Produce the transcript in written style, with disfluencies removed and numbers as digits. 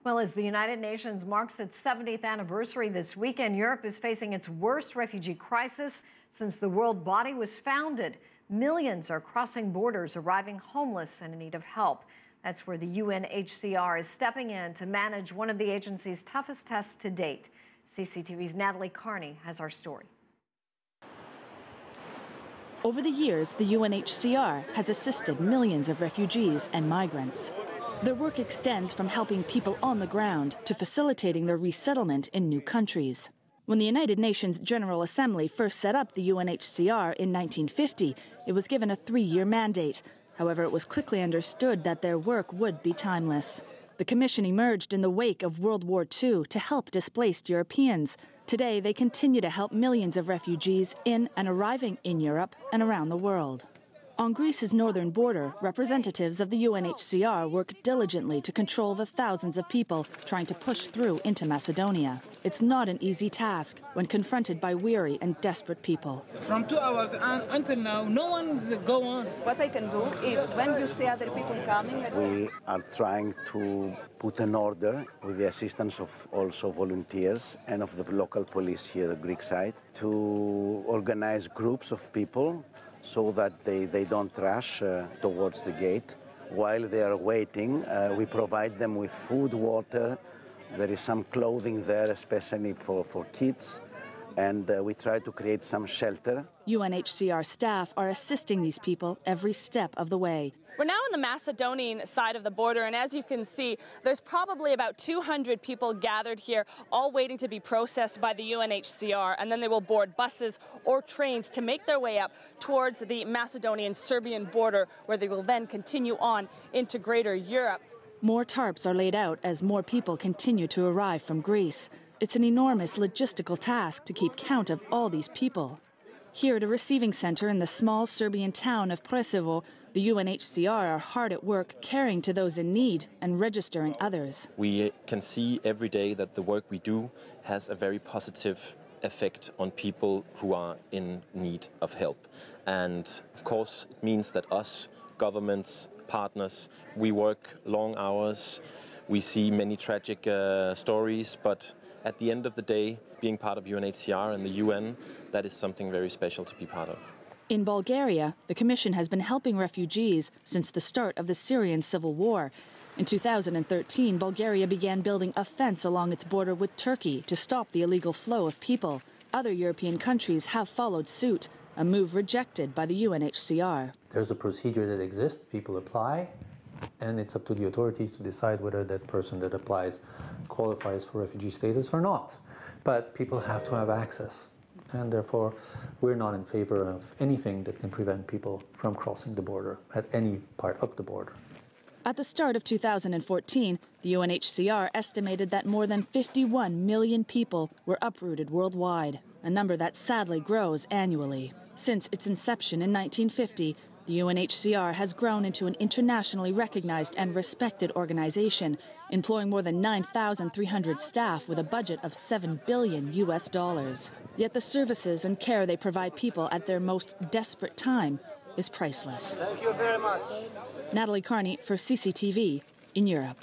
Well, as the United Nations marks its 70th anniversary this weekend, Europe is facing its worst refugee crisis since the world body was founded. Millions are crossing borders, arriving homeless and in need of help. That's where the UNHCR is stepping in to manage one of the agency's toughest tests to date. CCTV's Natalie Carney has our story. Over the years, the UNHCR has assisted millions of refugees and migrants. Their work extends from helping people on the ground to facilitating their resettlement in new countries. When the United Nations General Assembly first set up the UNHCR in 1950, it was given a 3-year mandate. However, it was quickly understood that their work would be timeless. The Commission emerged in the wake of World War II to help displaced Europeans. Today, they continue to help millions of refugees in and arriving in Europe and around the world. On Greece's northern border, representatives of the UNHCR work diligently to control the thousands of people trying to push through into Macedonia. It's not an easy task when confronted by weary and desperate people. From 2 hours until now, no one's go on. What I can do is, when you see other people coming... We are trying to put an order with the assistance of also volunteers and of the local police here, the Greek side, to organize groups of people so that they don't rush towards the gate. While they are waiting, we provide them with food, water. There is some clothing there, especially for kids, and we try to create some shelter. UNHCR staff are assisting these people every step of the way. We're now on the Macedonian side of the border, and as you can see, there's probably about 200 people gathered here, all waiting to be processed by the UNHCR, and then they will board buses or trains to make their way up towards the Macedonian-Serbian border, where they will then continue on into Greater Europe. More tarps are laid out as more people continue to arrive from Greece. It's an enormous logistical task to keep count of all these people. Here at a receiving center in the small Serbian town of Presevo, the UNHCR are hard at work caring to those in need and registering others. We can see every day that the work we do has a very positive effect on people who are in need of help. And of course, it means that us, governments, partners, we work long hours, we see many tragic stories, but at the end of the day, being part of UNHCR and the UN, that is something very special to be part of. In Bulgaria, the Commission has been helping refugees since the start of the Syrian civil war. In 2013, Bulgaria began building a fence along its border with Turkey to stop the illegal flow of people. Other European countries have followed suit, a move rejected by the UNHCR. There's a procedure that exists, people apply, and it's up to the authorities to decide whether that person that applies qualifies for refugee status or not. But people have to have access, and therefore we're not in favor of anything that can prevent people from crossing the border at any part of the border. At the start of 2014, the UNHCR estimated that more than 51 million people were uprooted worldwide, a number that sadly grows annually. Since its inception in 1950, the UNHCR has grown into an internationally recognized and respected organization, employing more than 9,300 staff with a budget of $7 billion. Yet the services and care they provide people at their most desperate time is priceless. Thank you very much. Natalie Carney for CCTV in Europe.